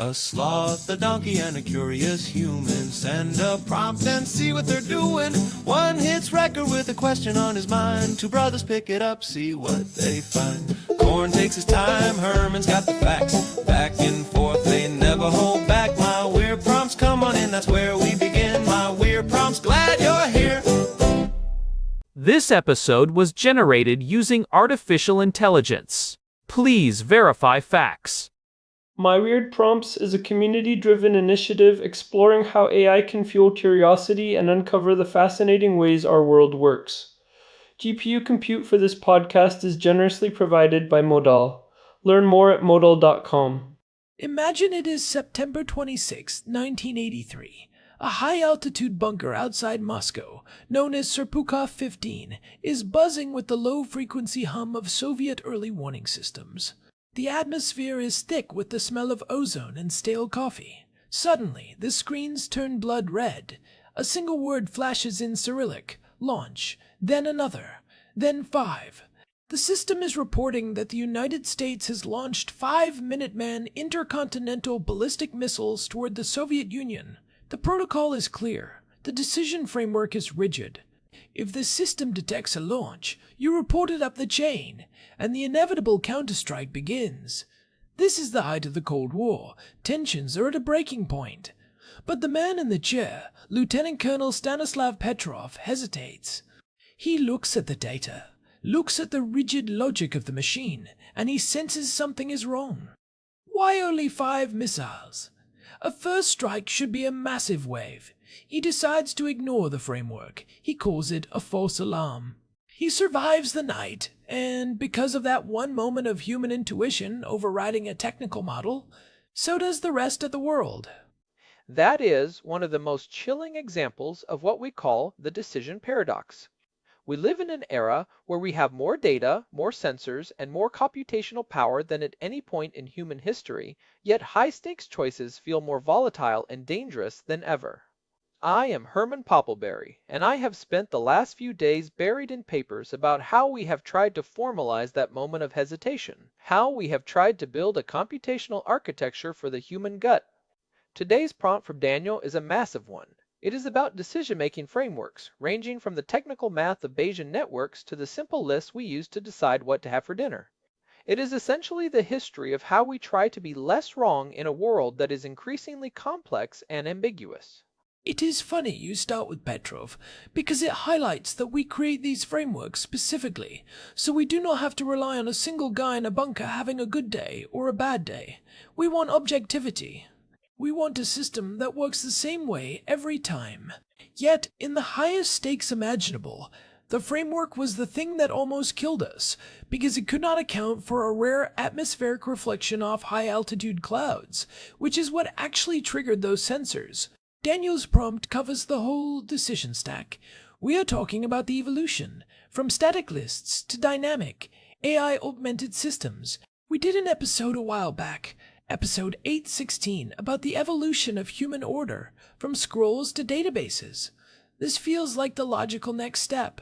A sloth, a donkey, and a curious human. Send a prompt and see what they're doing. One hits record with a question on his mind. Two brothers pick it up, see what they find. Corn takes his time, Herman's got the facts. Back and forth, they never hold back. My weird prompts, come on in, that's where we begin. My weird prompts, glad you're here. This episode was generated using artificial intelligence. Please verify facts. My Weird Prompts is a community-driven initiative exploring how AI can fuel curiosity and uncover the fascinating ways our world works. GPU compute for this podcast is generously provided by Modal. Learn more at modal.com. Imagine it is September 26, 1983. A high-altitude bunker outside Moscow, known as Serpukhov 15, is buzzing with the low-frequency hum of Soviet early warning systems. The atmosphere is thick with the smell of ozone and stale coffee. Suddenly, the screens turn blood red. A single word flashes in Cyrillic, launch, then another, then 5. The system is reporting that the United States has launched 5 Minuteman intercontinental ballistic missiles toward the Soviet Union. The protocol is clear. The decision framework is rigid. If the system detects a launch, you report it up the chain, and the inevitable counterstrike begins. This is the height of the Cold War. Tensions are at a breaking point. But the man in the chair, Lieutenant Colonel Stanislav Petrov, hesitates. He looks at the data, looks at the rigid logic of the machine, and he senses something is wrong. Why only 5 missiles? A first strike should be a massive wave. He decides to ignore the framework. He calls it a false alarm. He survives the night, and because of that one moment of human intuition overriding a technical model, so does the rest of the world. That is one of the most chilling examples of what we call the decision paradox. We live in an era where we have more data, more sensors, and more computational power than at any point in human history, yet high-stakes choices feel more volatile and dangerous than ever. I am Herman Poppleberry, and I have spent the last few days buried in papers about how we have tried to formalize that moment of hesitation, how we have tried to build a computational architecture for the human gut. Today's prompt from Daniel is a massive one. It is about decision-making frameworks, ranging from the technical math of Bayesian networks to the simple lists we use to decide what to have for dinner. It is essentially the history of how we try to be less wrong in a world that is increasingly complex and ambiguous. It is funny you start with Petrov, because it highlights that we create these frameworks specifically, so we do not have to rely on a single guy in a bunker having a good day or a bad day. We want objectivity. We want a system that works the same way every time. Yet, in the highest stakes imaginable, the framework was the thing that almost killed us, because it could not account for a rare atmospheric reflection off high-altitude clouds, which is what actually triggered those sensors. Daniel's prompt covers the whole decision stack. We are talking about the evolution, from static lists to dynamic, AI-augmented systems. We did an episode a while back, episode 816, about the evolution of human order, from scrolls to databases. This feels like the logical next step.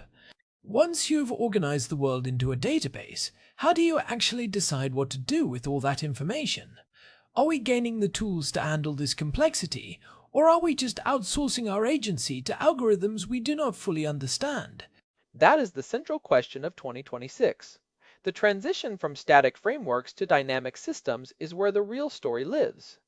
Once you've organized the world into a database, how do you actually decide what to do with all that information? Are we gaining the tools to handle this complexity, or are we just outsourcing our agency to algorithms we do not fully understand? That is the central question of 2026. The transition from static frameworks to dynamic systems is where the real story lives.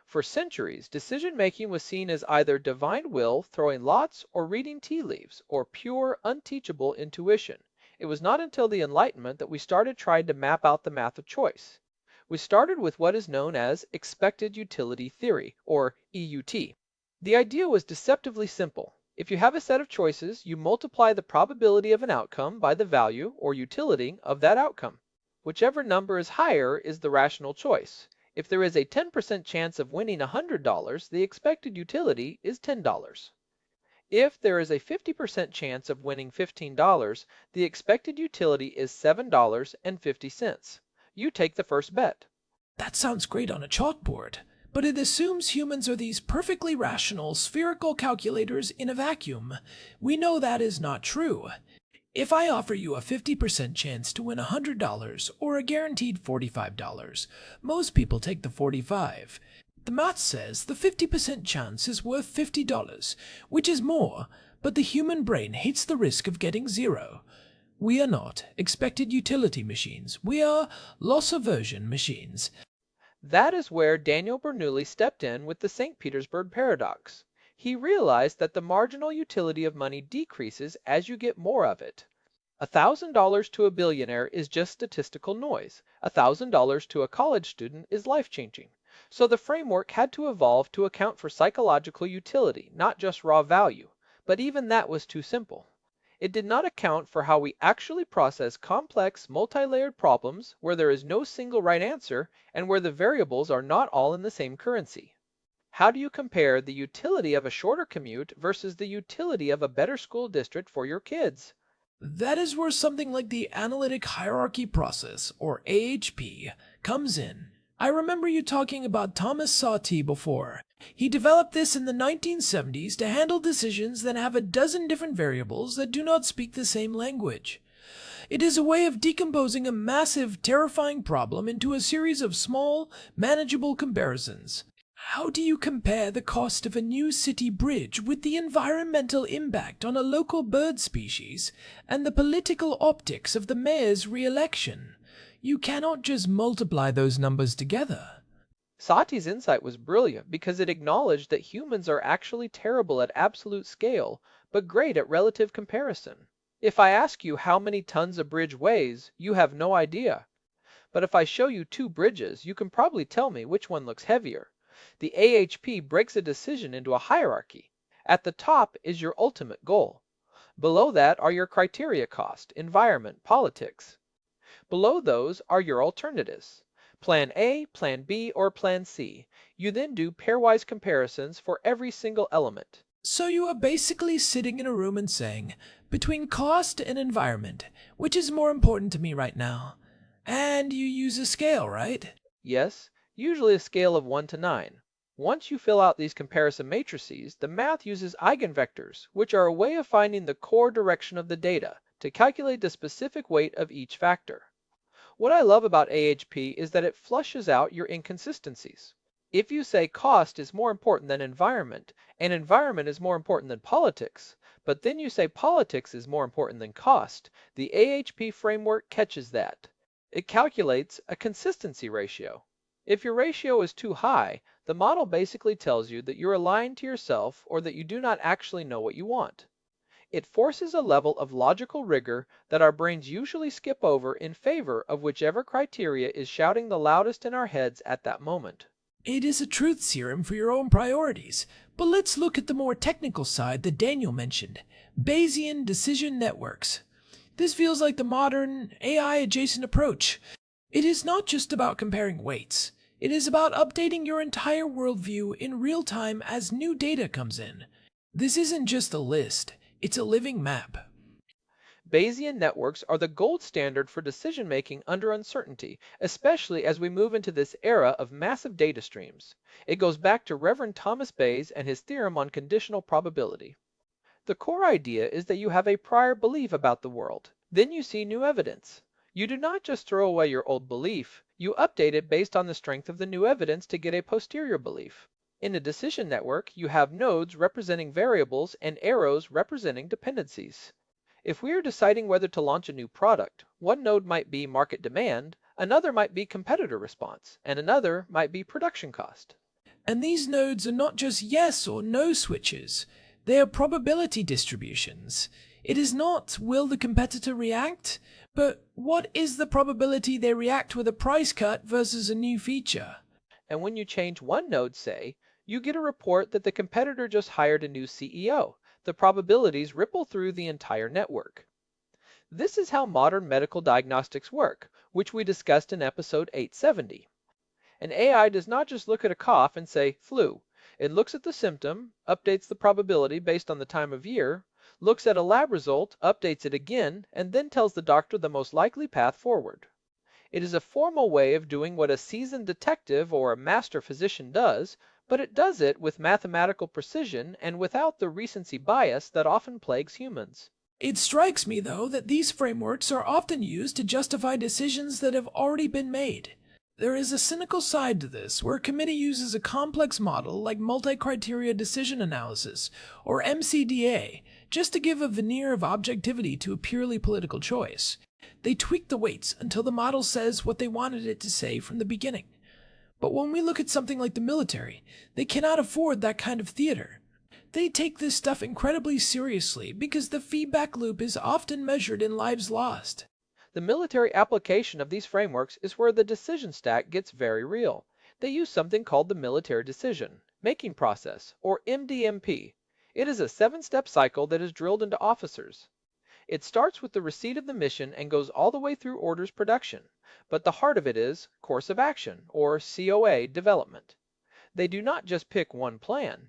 For centuries, decision-making was seen as either divine will, throwing lots, or reading tea leaves, or pure, unteachable intuition. It was not until the Enlightenment that we started trying to map out the math of choice. We started with what is known as expected utility theory, or EUT. The idea was deceptively simple. If you have a set of choices, you multiply the probability of an outcome by the value, or utility, of that outcome. Whichever number is higher is the rational choice. If there is a 10% chance of winning $100, the expected utility is $10. If there is a 50% chance of winning $15, the expected utility is $7.50. You take the first bet. That sounds great on a chalkboard, but it assumes humans are these perfectly rational spherical calculators in a vacuum. We know that is not true. If I offer you a 50% chance to win $100 or a guaranteed $45, most people take the 45. The math says the 50% chance is worth $50, which is more, but the human brain hates the risk of getting zero. We are not expected utility machines. We are loss aversion machines. That is where Daniel Bernoulli stepped in with the St. Petersburg paradox. He realized that the marginal utility of money decreases as you get more of it. $1,000 to a billionaire is just statistical noise. $1,000 to a college student is life-changing. So the framework had to evolve to account for psychological utility, not just raw value. But even that was too simple. It did not account for how we actually process complex, multi-layered problems where there is no single right answer and where the variables are not all in the same currency. How do you compare the utility of a shorter commute versus the utility of a better school district for your kids? That is where something like the Analytic Hierarchy Process, or AHP, comes in. I remember you talking about Thomas Sauty before. He developed this in the 1970s to handle decisions that have a dozen different variables that do not speak the same language. It is a way of decomposing a massive, terrifying problem into a series of small, manageable comparisons. How do you compare the cost of a new city bridge with the environmental impact on a local bird species and the political optics of the mayor's re-election? You cannot just multiply those numbers together. Sauty's insight was brilliant because it acknowledged that humans are actually terrible at absolute scale, but great at relative comparison. If I ask you how many tons a bridge weighs, you have no idea. But if I show you two bridges, you can probably tell me which one looks heavier. The AHP breaks a decision into a hierarchy. At the top is your ultimate goal. Below that are your criteria cost, environment, politics. Below those are your alternatives. Plan A, Plan B, or Plan C. You then do pairwise comparisons for every single element. So you are basically sitting in a room and saying, between cost and environment, which is more important to me right now? And you use a scale, right? Yes, usually a scale of 1 to 9. Once you fill out these comparison matrices, the math uses eigenvectors, which are a way of finding the core direction of the data to calculate the specific weight of each factor. What I love about AHP is that it flushes out your inconsistencies. If you say cost is more important than environment, and environment is more important than politics, but then you say politics is more important than cost, the AHP framework catches that. It calculates a consistency ratio. If your ratio is too high, the model basically tells you that you're lying to yourself or that you do not actually know what you want. It forces a level of logical rigor that our brains usually skip over in favor of whichever criteria is shouting the loudest in our heads at that moment. It is a truth serum for your own priorities. But let's look at the more technical side that Daniel mentioned, Bayesian decision networks. This feels like the modern AI-adjacent approach. It is not just about comparing weights. It is about updating your entire worldview in real time as new data comes in. This isn't just a list. It's a living map. Bayesian networks are the gold standard for decision-making under uncertainty, especially as we move into this era of massive data streams. It goes back to Reverend Thomas Bayes and his theorem on conditional probability. The core idea is that you have a prior belief about the world. Then you see new evidence. You do not just throw away your old belief, you update it based on the strength of the new evidence to get a posterior belief. In a decision network, you have nodes representing variables and arrows representing dependencies. If we are deciding whether to launch a new product, one node might be market demand, another might be competitor response, and another might be production cost. And these nodes are not just yes or no switches. They are probability distributions. It is not will the competitor react, but what is the probability they react with a price cut versus a new feature? And when you change one node, say, you get a report that the competitor just hired a new CEO. The probabilities ripple through the entire network. This is how modern medical diagnostics work, which we discussed in episode 870. An AI does not just look at a cough and say, flu. It looks at the symptom, updates the probability based on the time of year, looks at a lab result, updates it again, and then tells the doctor the most likely path forward. It is a formal way of doing what a seasoned detective or a master physician does, but it does it with mathematical precision and without the recency bias that often plagues humans. It strikes me, though, that these frameworks are often used to justify decisions that have already been made. There is a cynical side to this, where a committee uses a complex model like multi-criteria decision analysis, or MCDA, just to give a veneer of objectivity to a purely political choice. They tweak the weights until the model says what they wanted it to say from the beginning. But when we look at something like the military, they cannot afford that kind of theater. They take this stuff incredibly seriously because the feedback loop is often measured in lives lost. The military application of these frameworks is where the decision stack gets very real. They use something called the military decision making process, or MDMP. It is a 7-step cycle that is drilled into officers. It starts with the receipt of the mission and goes all the way through orders production, but the heart of it is course of action, or COA, development. They do not just pick one plan.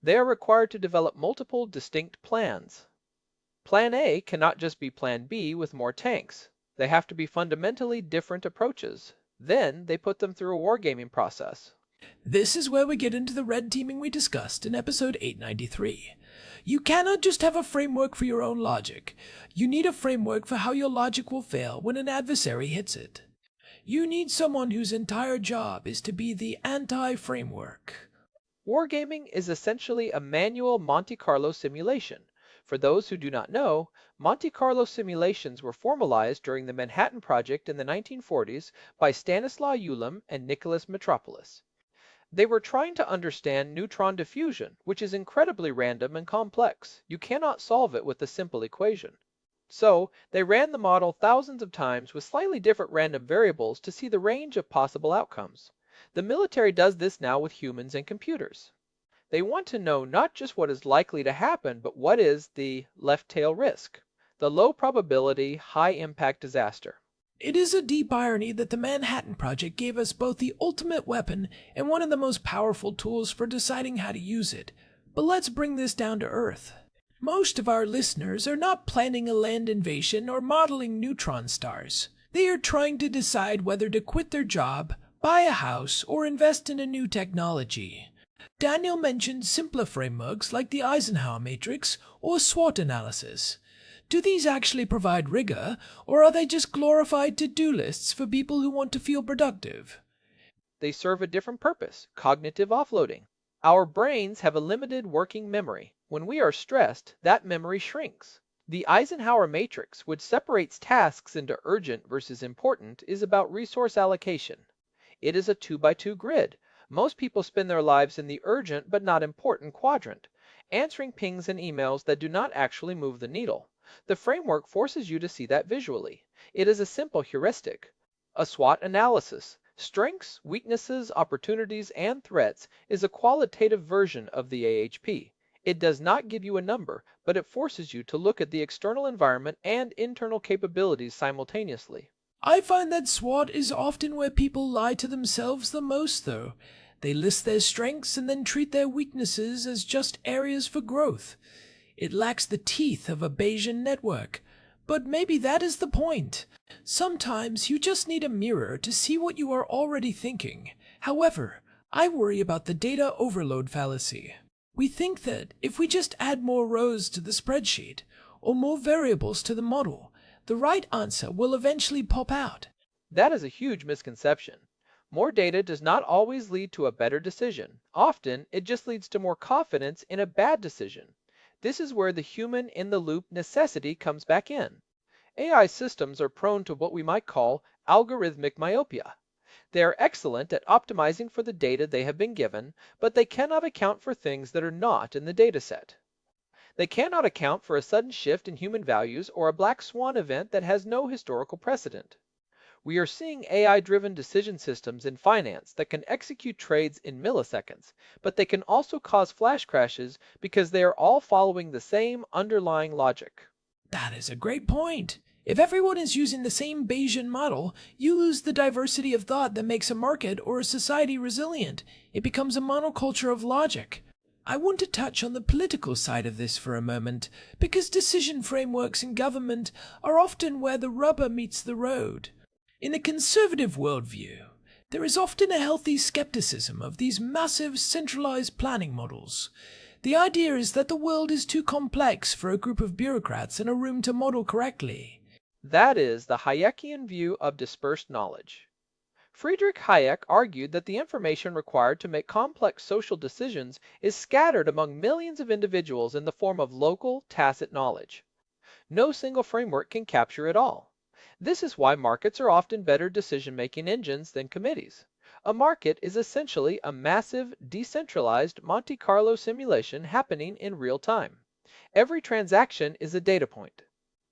They are required to develop multiple distinct plans. Plan A cannot just be Plan B with more tanks. They have to be fundamentally different approaches. Then they put them through a wargaming process. This is where we get into the red teaming we discussed in episode 893. You cannot just have a framework for your own logic. You need a framework for how your logic will fail when an adversary hits it. You need someone whose entire job is to be the anti-framework. Wargaming is essentially a manual Monte Carlo simulation. For those who do not know, Monte Carlo simulations were formalized during the Manhattan Project in the 1940s by Stanislaw Ulam and Nicholas Metropolis. They were trying to understand neutron diffusion, which is incredibly random and complex. You cannot solve it with a simple equation. So, they ran the model thousands of times with slightly different random variables to see the range of possible outcomes. The military does this now with humans and computers. They want to know not just what is likely to happen, but what is the left tail risk, the low probability, high impact disaster. It is a deep irony that the Manhattan Project gave us both the ultimate weapon and one of the most powerful tools for deciding how to use it. But let's bring this down to earth. Most of our listeners are not planning a land invasion or modeling neutron stars. They are trying to decide whether to quit their job, buy a house, or invest in a new technology. Daniel mentioned simpler frameworks like the Eisenhower matrix or SWOT analysis. Do these actually provide rigor, or are they just glorified to-do lists for people who want to feel productive? They serve a different purpose, cognitive offloading. Our brains have a limited working memory. When we are stressed, that memory shrinks. The Eisenhower matrix, which separates tasks into urgent versus important, is about resource allocation. It is a 2x2 grid. Most people spend their lives in the urgent but not important quadrant, answering pings and emails that do not actually move the needle. The framework forces you to see that visually. It is a simple heuristic. A SWOT analysis, strengths, weaknesses, opportunities, and threats, is a qualitative version of the AHP. It does not give you a number, but it forces you to look at the external environment and internal capabilities simultaneously. I find that SWOT is often where people lie to themselves the most, though. They list their strengths and then treat their weaknesses as just areas for growth. It lacks the teeth of a Bayesian network. But maybe that is the point. Sometimes you just need a mirror to see what you are already thinking. However, I worry about the data overload fallacy. We think that if we just add more rows to the spreadsheet, or more variables to the model, the right answer will eventually pop out. That is a huge misconception. More data does not always lead to a better decision. Often, it just leads to more confidence in a bad decision. This is where the human-in-the-loop necessity comes back in. AI systems are prone to what we might call algorithmic myopia. They are excellent at optimizing for the data they have been given, but they cannot account for things that are not in the dataset. They cannot account for a sudden shift in human values or a black swan event that has no historical precedent. We are seeing AI-driven decision systems in finance that can execute trades in milliseconds, but they can also cause flash crashes because they are all following the same underlying logic. That is a great point. If everyone is using the same Bayesian model, you lose the diversity of thought that makes a market or a society resilient. It becomes a monoculture of logic. I want to touch on the political side of this for a moment, because decision frameworks in government are often where the rubber meets the road. In a conservative worldview, there is often a healthy skepticism of these massive centralized planning models. The idea is that the world is too complex for a group of bureaucrats in a room to model correctly. That is the Hayekian view of dispersed knowledge. Friedrich Hayek argued that the information required to make complex social decisions is scattered among millions of individuals in the form of local, tacit knowledge. No single framework can capture it all. This is why markets are often better decision-making engines than committees. A market is essentially a massive, decentralized Monte Carlo simulation happening in real time. Every transaction is a data point.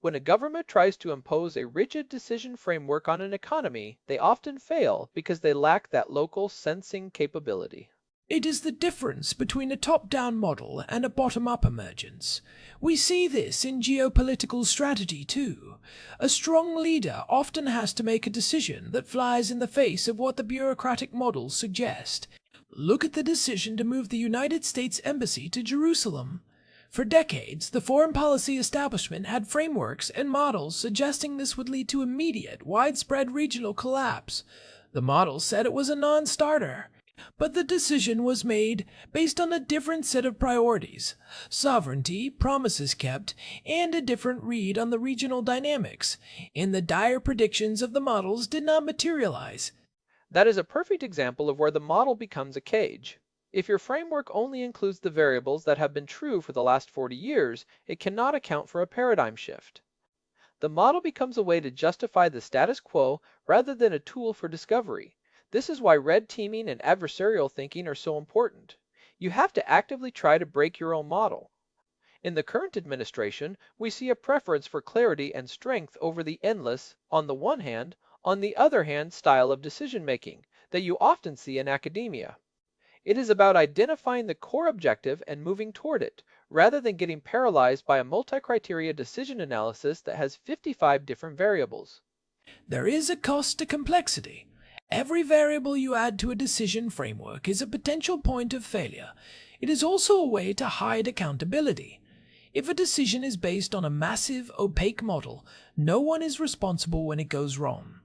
When a government tries to impose a rigid decision framework on an economy, they often fail because they lack that local sensing capability. It is the difference between a top-down model and a bottom-up emergence. We see this in geopolitical strategy too. A strong leader often has to make a decision that flies in the face of what the bureaucratic models suggest. Look at the decision to move the United States Embassy to Jerusalem. For decades, the foreign policy establishment had frameworks and models suggesting this would lead to immediate, widespread regional collapse. The models said it was a non-starter. But the decision was made based on a different set of priorities, sovereignty, promises kept, and a different read on the regional dynamics, and the dire predictions of the models did not materialize. That is a perfect example of where the model becomes a cage. If your framework only includes the variables that have been true for the last 40 years, it cannot account for a paradigm shift. The model becomes a way to justify the status quo rather than a tool for discovery. This is why red teaming and adversarial thinking are so important. You have to actively try to break your own model. In the current administration, we see a preference for clarity and strength over the endless, on the one hand, on the other hand, style of decision making that you often see in academia. It is about identifying the core objective and moving toward it, rather than getting paralyzed by a multi-criteria decision analysis that has 55 different variables. There is a cost to complexity. Every variable you add to a decision framework is a potential point of failure. It is also a way to hide accountability. If a decision is based on a massive, opaque model, no one is responsible when it goes wrong.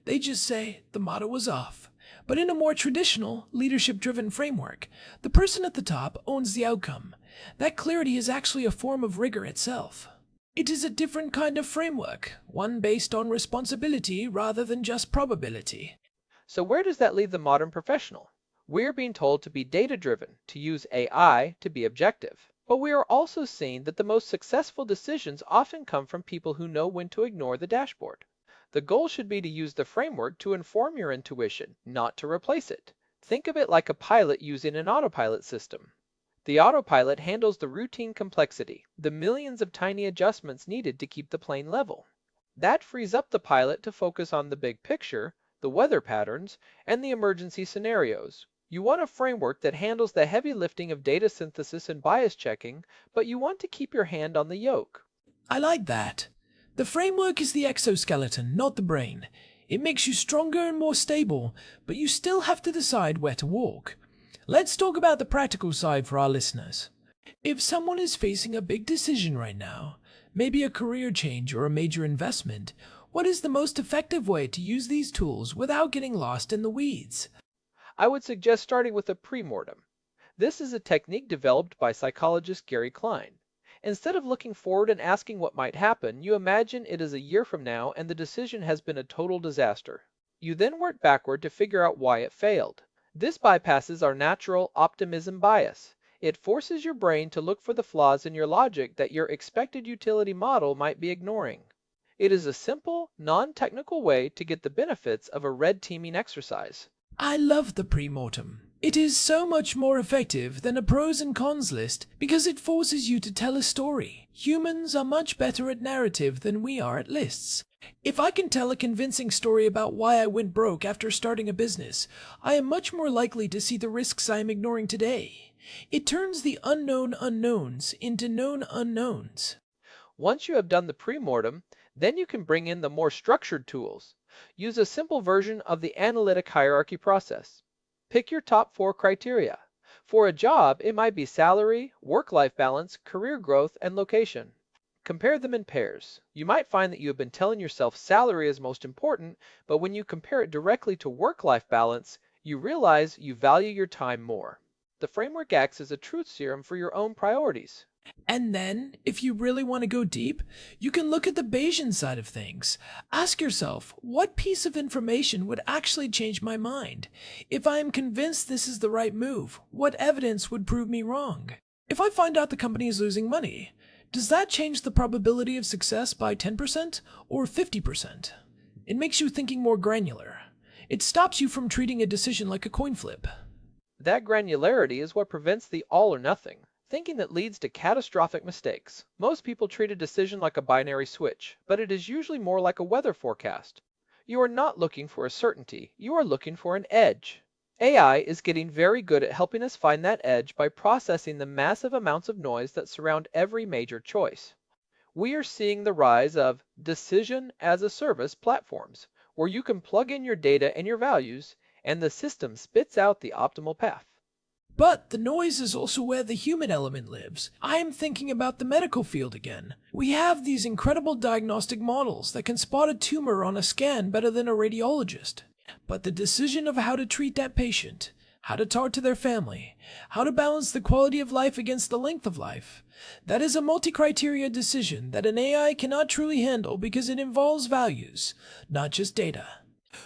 They just say, the model was off. But in a more traditional, leadership-driven framework, the person at the top owns the outcome. That clarity is actually a form of rigor itself. It is a different kind of framework, one based on responsibility rather than just probability. So where does that leave the modern professional? We're being told to be data-driven, to use AI to be objective. But we are also seeing that the most successful decisions often come from people who know when to ignore the dashboard. The goal should be to use the framework to inform your intuition, not to replace it. Think of it like a pilot using an autopilot system. The autopilot handles the routine complexity, the millions of tiny adjustments needed to keep the plane level. That frees up the pilot to focus on the big picture, the weather patterns, and the emergency scenarios. You want a framework that handles the heavy lifting of data synthesis and bias checking, but you want to keep your hand on the yoke. I like that. The framework is the exoskeleton, not the brain. It makes you stronger and more stable, but you still have to decide where to walk. Let's talk about the practical side for our listeners. If someone is facing a big decision right now, maybe a career change or a major investment, what is the most effective way to use these tools without getting lost in the weeds? I would suggest starting with a pre-mortem. This is a technique developed by psychologist Gary Klein. Instead of looking forward and asking what might happen, you imagine it is a year from now and the decision has been a total disaster. You then work backward to figure out why it failed. This bypasses our natural optimism bias. It forces your brain to look for the flaws in your logic that your expected utility model might be ignoring. It is a simple, non-technical way to get the benefits of a red teaming exercise. I love the pre-mortem. It is so much more effective than a pros and cons list because it forces you to tell a story. Humans are much better at narrative than we are at lists. If I can tell a convincing story about why I went broke after starting a business, I am much more likely to see the risks I am ignoring today. It turns the unknown unknowns into known unknowns. Once you have done the pre-mortem, then you can bring in the more structured tools. Use a simple version of the Analytic Hierarchy Process. Pick your top 4 criteria. For a job, it might be salary, work-life balance, career growth, and location. Compare them in pairs. You might find that you have been telling yourself salary is most important, but when you compare it directly to work-life balance, you realize you value your time more. The framework acts as a truth serum for your own priorities. And then, if you really want to go deep, you can look at the Bayesian side of things. Ask yourself, what piece of information would actually change my mind? If I am convinced this is the right move, what evidence would prove me wrong? If I find out the company is losing money, does that change the probability of success by 10% or 50%? It makes you thinking more granular. It stops you from treating a decision like a coin flip. That granularity is what prevents the all or nothing thinking that leads to catastrophic mistakes. Most people treat a decision like a binary switch, but it is usually more like a weather forecast. You are not looking for a certainty, you are looking for an edge. AI is getting very good at helping us find that edge by processing the massive amounts of noise that surround every major choice. We are seeing the rise of decision as a service platforms, where you can plug in your data and your values, and the system spits out the optimal path. But the noise is also where the human element lives. I am thinking about the medical field again. We have these incredible diagnostic models that can spot a tumor on a scan better than a radiologist. But the decision of how to treat that patient, how to talk to their family, how to balance the quality of life against the length of life, that is a multi-criteria decision that an AI cannot truly handle because it involves values, not just data.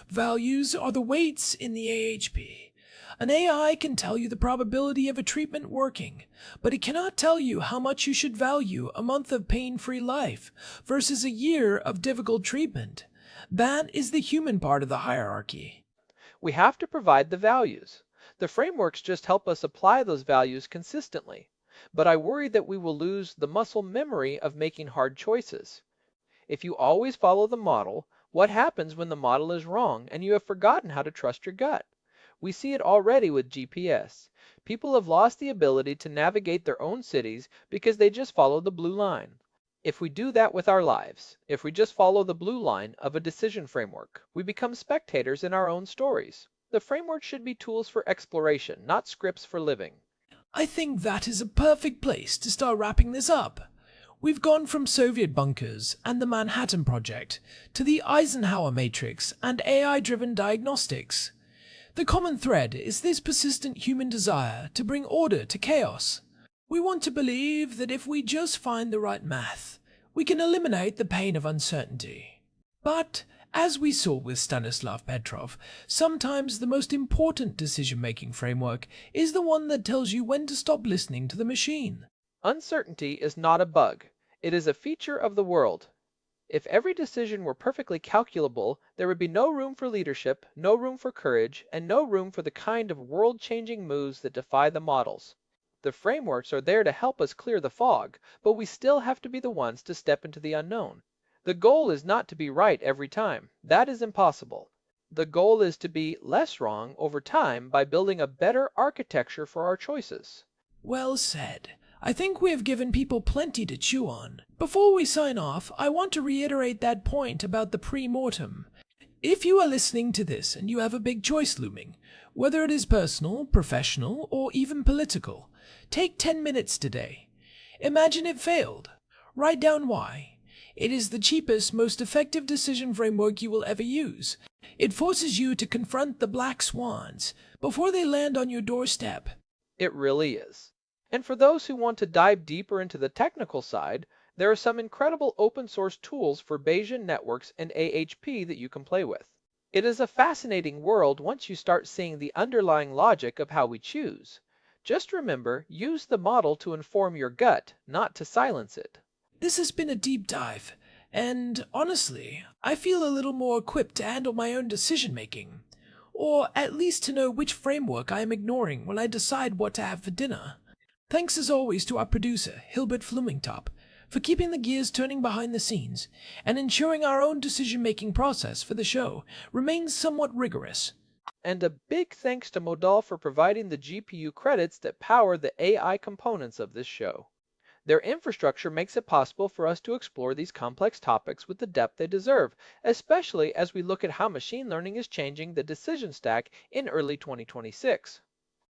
Values are the weights in the AHP. An AI can tell you the probability of a treatment working, but it cannot tell you how much you should value a month of pain-free life versus a year of difficult treatment. That is the human part of the hierarchy. We have to provide the values. The frameworks just help us apply those values consistently, but I worry that we will lose the muscle memory of making hard choices. If you always follow the model, what happens when the model is wrong and you have forgotten how to trust your gut? We see it already with GPS. People have lost the ability to navigate their own cities because they just follow the blue line. If we do that with our lives, if we just follow the blue line of a decision framework, we become spectators in our own stories. The framework should be tools for exploration, not scripts for living. I think that is a perfect place to start wrapping this up. We've gone from Soviet bunkers and the Manhattan Project to the Eisenhower Matrix and AI-driven diagnostics. The common thread is this persistent human desire to bring order to chaos. We want to believe that if we just find the right math, we can eliminate the pain of uncertainty. But, as we saw with Stanislav Petrov, sometimes the most important decision-making framework is the one that tells you when to stop listening to the machine. Uncertainty is not a bug. It is a feature of the world. If every decision were perfectly calculable, there would be no room for leadership, no room for courage, and no room for the kind of world-changing moves that defy the models. The frameworks are there to help us clear the fog, but we still have to be the ones to step into the unknown. The goal is not to be right every time. That is impossible. The goal is to be less wrong over time by building a better architecture for our choices. Well said. I think we have given people plenty to chew on. Before we sign off, I want to reiterate that point about the pre-mortem. If you are listening to this and you have a big choice looming, whether it is personal, professional, or even political, take 10 minutes today. Imagine it failed. Write down why. It is the cheapest, most effective decision framework you will ever use. It forces you to confront the black swans before they land on your doorstep. It really is. And for those who want to dive deeper into the technical side, there are some incredible open source tools for Bayesian networks and AHP that you can play with. It is a fascinating world once you start seeing the underlying logic of how we choose. Just remember, use the model to inform your gut, not to silence it. This has been a deep dive, and honestly, I feel a little more equipped to handle my own decision making, or at least to know which framework I am ignoring when I decide what to have for dinner. Thanks as always to our producer, Hilbert Flumingtop, for keeping the gears turning behind the scenes and ensuring our own decision-making process for the show remains somewhat rigorous. And a big thanks to Modal for providing the GPU credits that power the AI components of this show. Their infrastructure makes it possible for us to explore these complex topics with the depth they deserve, especially as we look at how machine learning is changing the decision stack in early 2026.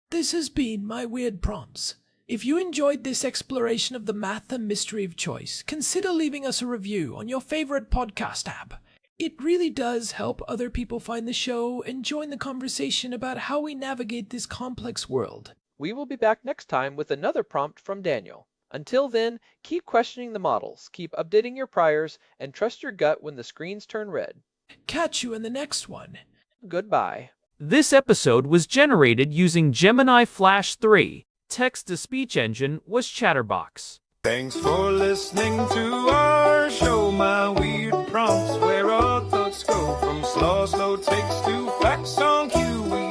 This has been My Weird Prompts. If you enjoyed this exploration of the math and mystery of choice, consider leaving us a review on your favorite podcast app. It really does help other people find the show and join the conversation about how we navigate this complex world. We will be back next time with another prompt from Daniel. Until then, keep questioning the models, keep updating your priors, and trust your gut when the screens turn red. Catch you in the next one. Goodbye. This episode was generated using Gemini Flash 3. Text-to-speech engine was Chatterbox. Thanks for listening to our show, my weird prompts, where our thoughts go from slow takes to facts on cue. We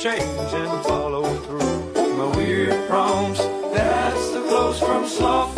change and follow through. My weird prompts, that's the close from sloth